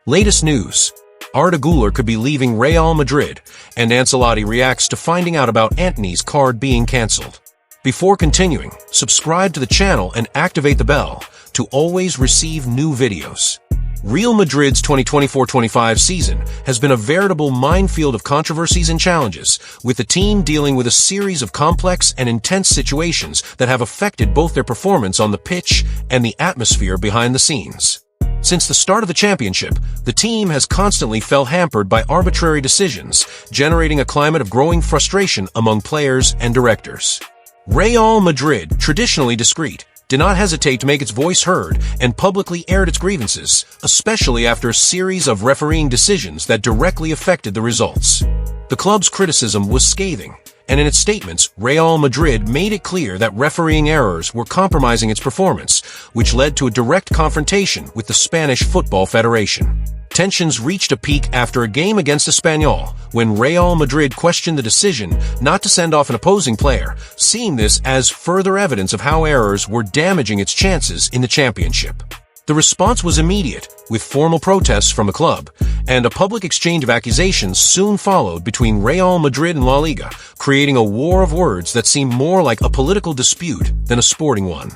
Latest news. Arda Guler could be leaving Real Madrid, and Ancelotti reacts to finding out about Antony's card being cancelled. Before continuing, subscribe to the channel and activate the bell to always receive new videos. Real Madrid's 2024-25 season has been a veritable minefield of controversies and challenges, with the team dealing with a series of complex and intense situations that have affected both their performance on the pitch and the atmosphere behind the scenes. Since the start of the championship, the team has constantly felt hampered by arbitrary decisions, generating a climate of growing frustration among players and directors. Real Madrid, traditionally discreet, did not hesitate to make its voice heard and publicly aired its grievances, especially after a series of refereeing decisions that directly affected the results. The club's criticism was scathing, and in its statements, Real Madrid made it clear that refereeing errors were compromising its performance, which led to a direct confrontation with the Spanish Football Federation. Tensions reached a peak after a game against Espanyol, when Real Madrid questioned the decision not to send off an opposing player, seeing this as further evidence of how errors were damaging its chances in the championship. The response was immediate, with formal protests from the club, and a public exchange of accusations soon followed between Real Madrid and La Liga, creating a war of words that seemed more like a political dispute than a sporting one.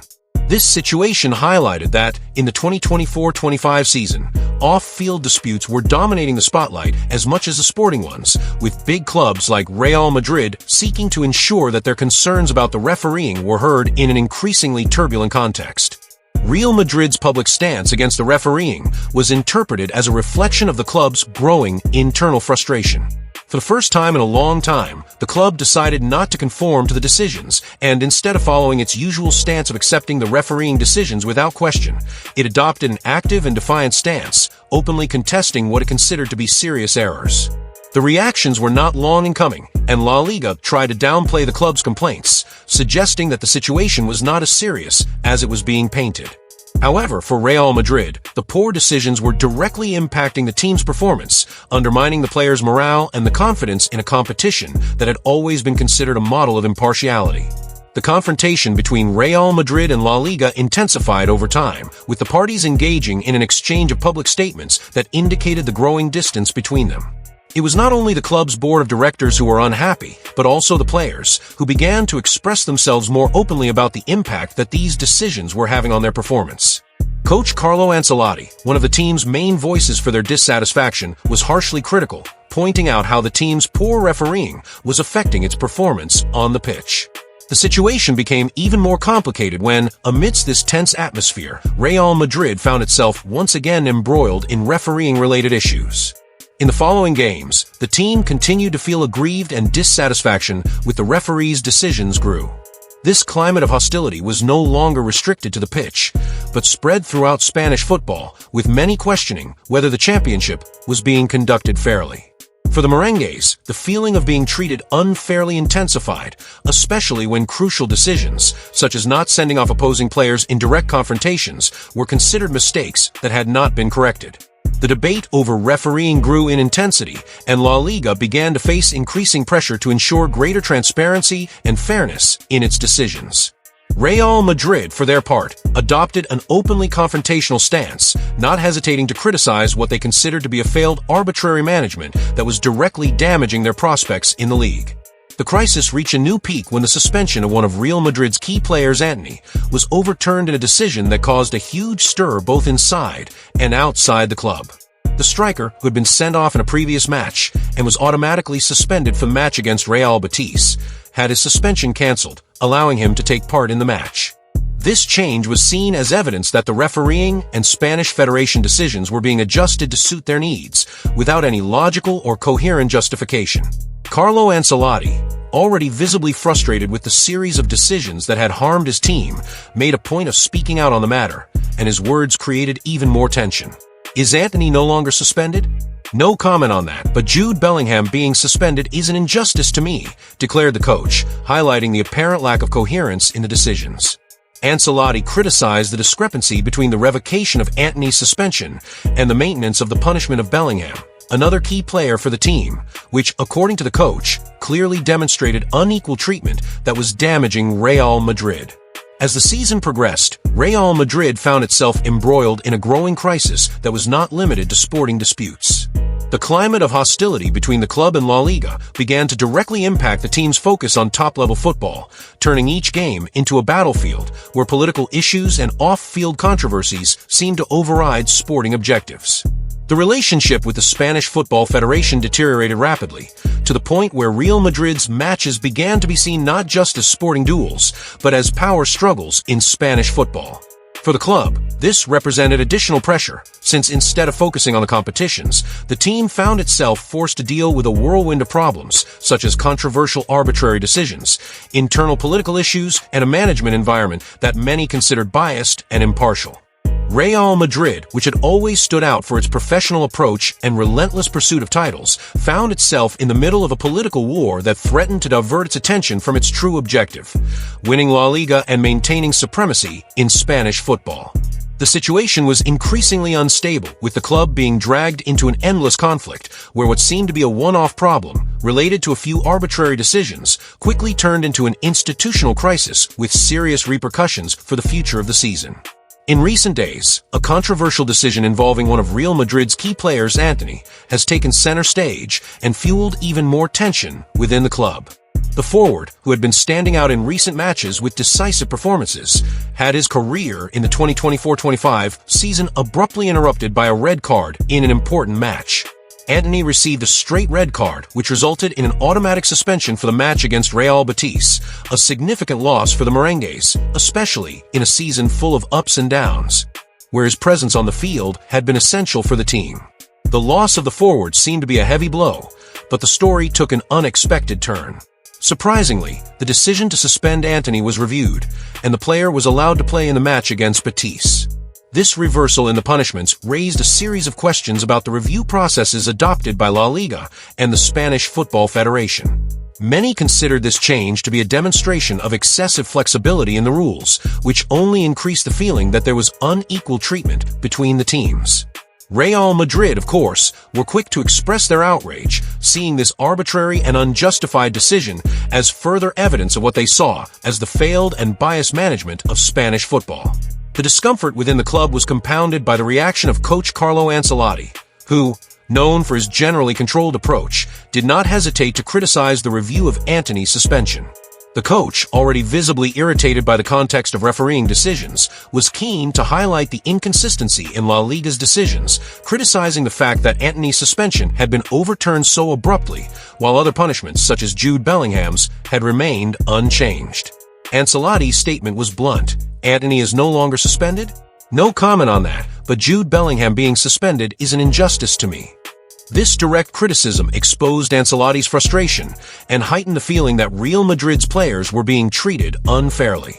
This situation highlighted that, in the 2024-25 season, off-field disputes were dominating the spotlight as much as the sporting ones, with big clubs like Real Madrid seeking to ensure that their concerns about the refereeing were heard in an increasingly turbulent context. Real Madrid's public stance against the refereeing was interpreted as a reflection of the club's growing internal frustration. For the first time in a long time, the club decided not to conform to the decisions, and instead of following its usual stance of accepting the refereeing decisions without question, it adopted an active and defiant stance, openly contesting what it considered to be serious errors. The reactions were not long in coming, and La Liga tried to downplay the club's complaints, suggesting that the situation was not as serious as it was being painted. However, for Real Madrid, the poor decisions were directly impacting the team's performance, undermining the players' morale and the confidence in a competition that had always been considered a model of impartiality. The confrontation between Real Madrid and La Liga intensified over time, with the parties engaging in an exchange of public statements that indicated the growing distance between them. It was not only the club's board of directors who were unhappy, but also the players, who began to express themselves more openly about the impact that these decisions were having on their performance. Coach Carlo Ancelotti, one of the team's main voices for their dissatisfaction, was harshly critical, pointing out how the team's poor refereeing was affecting its performance on the pitch. The situation became even more complicated when, amidst this tense atmosphere, Real Madrid found itself once again embroiled in refereeing-related issues. In the following games, the team continued to feel aggrieved, and dissatisfaction with the referees' decisions grew. This climate of hostility was no longer restricted to the pitch, but spread throughout Spanish football, with many questioning whether the championship was being conducted fairly. For the merengues, the feeling of being treated unfairly intensified, especially when crucial decisions, such as not sending off opposing players in direct confrontations, were considered mistakes that had not been corrected. The debate over refereeing grew in intensity, and La Liga began to face increasing pressure to ensure greater transparency and fairness in its decisions. Real Madrid, for their part, adopted an openly confrontational stance, not hesitating to criticize what they considered to be a failed arbitrary management that was directly damaging their prospects in the league. The crisis reached a new peak when the suspension of one of Real Madrid's key players, Antony, was overturned in a decision that caused a huge stir both inside and outside the club. The striker, who had been sent off in a previous match and was automatically suspended for the match against Real Betis, had his suspension cancelled, allowing him to take part in the match. This change was seen as evidence that the refereeing and Spanish Federation decisions were being adjusted to suit their needs, without any logical or coherent justification. Carlo Ancelotti, already visibly frustrated with the series of decisions that had harmed his team, made a point of speaking out on the matter, and his words created even more tension. Is Antony no longer suspended? No comment on that, but Jude Bellingham being suspended is an injustice to me, declared the coach, highlighting the apparent lack of coherence in the decisions. Ancelotti criticized the discrepancy between the revocation of Antony's suspension and the maintenance of the punishment of Bellingham, another key player for the team, which, according to the coach, clearly demonstrated unequal treatment that was damaging Real Madrid. As the season progressed, Real Madrid found itself embroiled in a growing crisis that was not limited to sporting disputes. The climate of hostility between the club and La Liga began to directly impact the team's focus on top-level football, turning each game into a battlefield where political issues and off-field controversies seemed to override sporting objectives. The relationship with the Spanish Football Federation deteriorated rapidly, to the point where Real Madrid's matches began to be seen not just as sporting duels, but as power struggles in Spanish football. For the club, this represented additional pressure, since instead of focusing on the competitions, the team found itself forced to deal with a whirlwind of problems, such as controversial arbitrary decisions, internal political issues, and a management environment that many considered biased and impartial. Real Madrid, which had always stood out for its professional approach and relentless pursuit of titles, found itself in the middle of a political war that threatened to divert its attention from its true objective, winning La Liga and maintaining supremacy in Spanish football. The situation was increasingly unstable, with the club being dragged into an endless conflict, where what seemed to be a one-off problem, related to a few arbitrary decisions, quickly turned into an institutional crisis with serious repercussions for the future of the season. In recent days, a controversial decision involving one of Real Madrid's key players, Antony, has taken center stage and fueled even more tension within the club. The forward, who had been standing out in recent matches with decisive performances, had his career in the 2024-25 season abruptly interrupted by a red card in an important match. Antony received a straight red card, which resulted in an automatic suspension for the match against Real Betis, a significant loss for the Merengues, especially in a season full of ups and downs, where his presence on the field had been essential for the team. The loss of the forward seemed to be a heavy blow, but the story took an unexpected turn. Surprisingly, the decision to suspend Antony was reviewed, and the player was allowed to play in the match against Betis. This reversal in the punishments raised a series of questions about the review processes adopted by La Liga and the Spanish Football Federation. Many considered this change to be a demonstration of excessive flexibility in the rules, which only increased the feeling that there was unequal treatment between the teams. Real Madrid, of course, were quick to express their outrage, seeing this arbitrary and unjustified decision as further evidence of what they saw as the failed and biased management of Spanish football. The discomfort within the club was compounded by the reaction of coach Carlo Ancelotti, who, known for his generally controlled approach, did not hesitate to criticize the review of Antony's suspension. The coach, already visibly irritated by the context of refereeing decisions, was keen to highlight the inconsistency in La Liga's decisions, criticizing the fact that Antony's suspension had been overturned so abruptly, while other punishments, such as Jude Bellingham's, had remained unchanged. Ancelotti's statement was blunt. Antony is no longer suspended? No comment on that, but Jude Bellingham being suspended is an injustice to me. This direct criticism exposed Ancelotti's frustration and heightened the feeling that Real Madrid's players were being treated unfairly.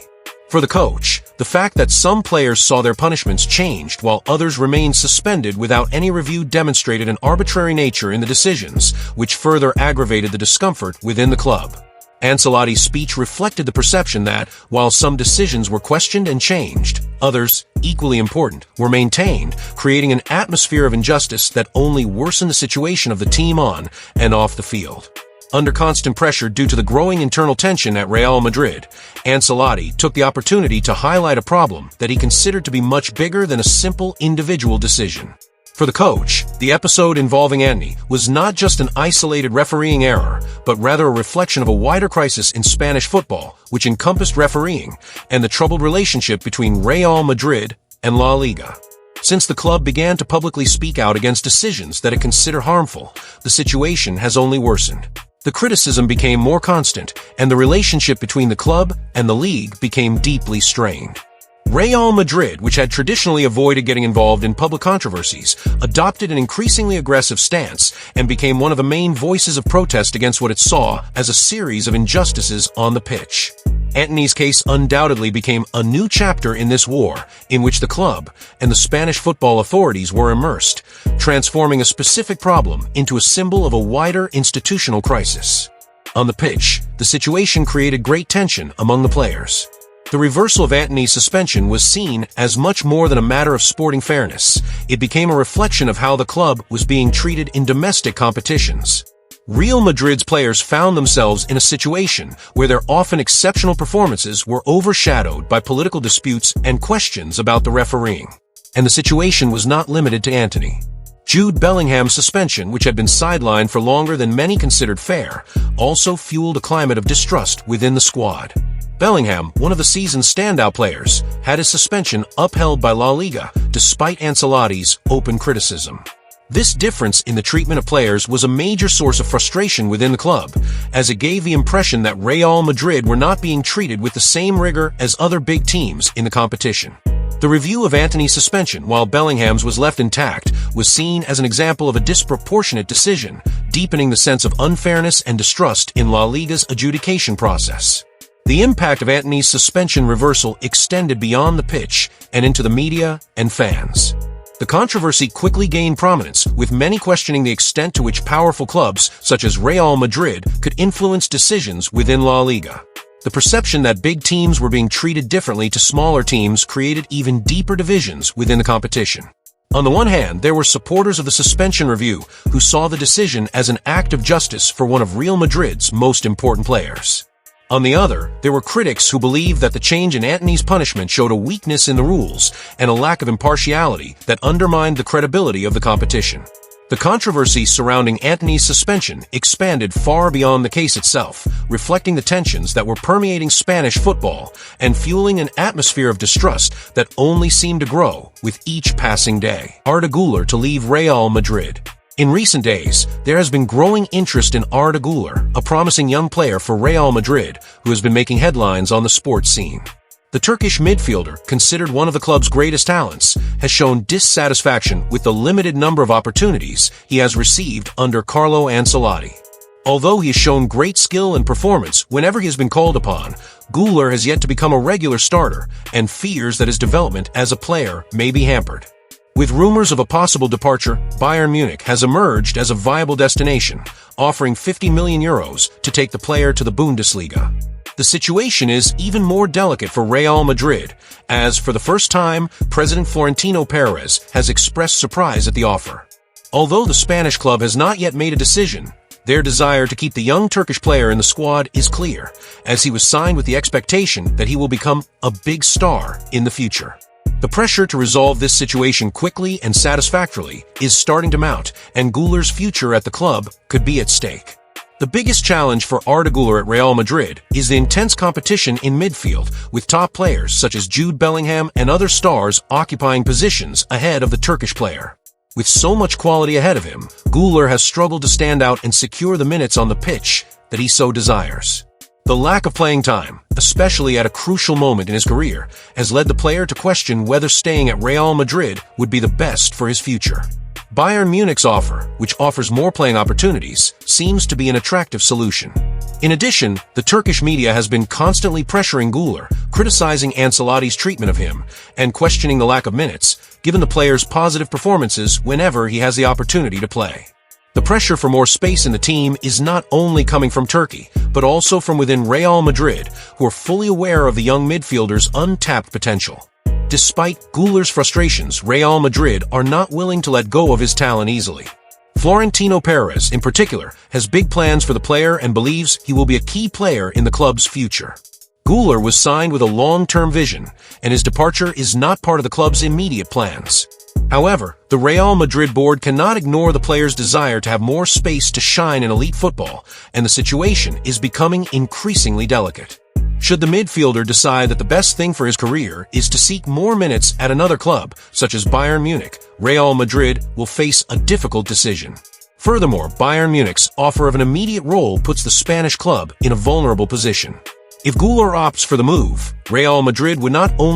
For the coach, the fact that some players saw their punishments changed while others remained suspended without any review demonstrated an arbitrary nature in the decisions, which further aggravated the discomfort within the club. Ancelotti's speech reflected the perception that, while some decisions were questioned and changed, others, equally important, were maintained, creating an atmosphere of injustice that only worsened the situation of the team on and off the field. Under constant pressure due to the growing internal tension at Real Madrid, Ancelotti took the opportunity to highlight a problem that he considered to be much bigger than a simple individual decision. For the coach, the episode involving Antony was not just an isolated refereeing error, but rather a reflection of a wider crisis in Spanish football, which encompassed refereeing and the troubled relationship between Real Madrid and La Liga. Since the club began to publicly speak out against decisions that it considered harmful, the situation has only worsened. The criticism became more constant, and the relationship between the club and the league became deeply strained. Real Madrid, which had traditionally avoided getting involved in public controversies, adopted an increasingly aggressive stance and became one of the main voices of protest against what it saw as a series of injustices on the pitch. Antony's case undoubtedly became a new chapter in this war, in which the club and the Spanish football authorities were immersed, transforming a specific problem into a symbol of a wider institutional crisis. On the pitch, the situation created great tension among the players. The reversal of Antony's suspension was seen as much more than a matter of sporting fairness. It became a reflection of how the club was being treated in domestic competitions. Real Madrid's players found themselves in a situation where their often exceptional performances were overshadowed by political disputes and questions about the refereeing. And the situation was not limited to Antony. Jude Bellingham's suspension, which had been sidelined for longer than many considered fair, also fueled a climate of distrust within the squad. Bellingham, one of the season's standout players, had his suspension upheld by La Liga despite Ancelotti's open criticism. This difference in the treatment of players was a major source of frustration within the club, as it gave the impression that Real Madrid were not being treated with the same rigor as other big teams in the competition. The review of Antony's suspension, while Bellingham's was left intact, was seen as an example of a disproportionate decision, deepening the sense of unfairness and distrust in La Liga's adjudication process. The impact of Antony's suspension reversal extended beyond the pitch and into the media and fans. The controversy quickly gained prominence, with many questioning the extent to which powerful clubs, such as Real Madrid, could influence decisions within La Liga. The perception that big teams were being treated differently to smaller teams created even deeper divisions within the competition. On the one hand, there were supporters of the suspension review who saw the decision as an act of justice for one of Real Madrid's most important players. On the other, there were critics who believed that the change in Antony's punishment showed a weakness in the rules and a lack of impartiality that undermined the credibility of the competition. The controversy surrounding Antony's suspension expanded far beyond the case itself, reflecting the tensions that were permeating Spanish football and fueling an atmosphere of distrust that only seemed to grow with each passing day. Arda Guler to leave Real Madrid. In recent days, there has been growing interest in Arda Guler, a promising young player for Real Madrid who has been making headlines on the sports scene. The Turkish midfielder, considered one of the club's greatest talents, has shown dissatisfaction with the limited number of opportunities he has received under Carlo Ancelotti. Although he has shown great skill and performance whenever he has been called upon, Guler has yet to become a regular starter and fears that his development as a player may be hampered. With rumors of a possible departure, Bayern Munich has emerged as a viable destination, offering €50 million to take the player to the Bundesliga. The situation is even more delicate for Real Madrid, as for the first time, President Florentino Perez has expressed surprise at the offer. Although the Spanish club has not yet made a decision, their desire to keep the young Turkish player in the squad is clear, as he was signed with the expectation that he will become a big star in the future. The pressure to resolve this situation quickly and satisfactorily is starting to mount, and Guler's future at the club could be at stake. The biggest challenge for Arda Guler at Real Madrid is the intense competition in midfield, with top players such as Jude Bellingham and other stars occupying positions ahead of the Turkish player. With so much quality ahead of him, Guler has struggled to stand out and secure the minutes on the pitch that he so desires. The lack of playing time, especially at a crucial moment in his career, has led the player to question whether staying at Real Madrid would be the best for his future. Bayern Munich's offer, which offers more playing opportunities, seems to be an attractive solution. In addition, the Turkish media has been constantly pressuring Guler, criticizing Ancelotti's treatment of him, and questioning the lack of minutes, given the player's positive performances whenever he has the opportunity to play. The pressure for more space in the team is not only coming from Turkey, but also from within Real Madrid, who are fully aware of the young midfielder's untapped potential. Despite Guler's frustrations, Real Madrid are not willing to let go of his talent easily. Florentino Perez, in particular, has big plans for the player and believes he will be a key player in the club's future. Guler was signed with a long-term vision, and his departure is not part of the club's immediate plans. However, the Real Madrid board cannot ignore the player's desire to have more space to shine in elite football, and the situation is becoming increasingly delicate. Should the midfielder decide that the best thing for his career is to seek more minutes at another club, such as Bayern Munich, Real Madrid will face a difficult decision. Furthermore, Bayern Munich's offer of an immediate role puts the Spanish club in a vulnerable position. If Guler opts for the move, Real Madrid would not only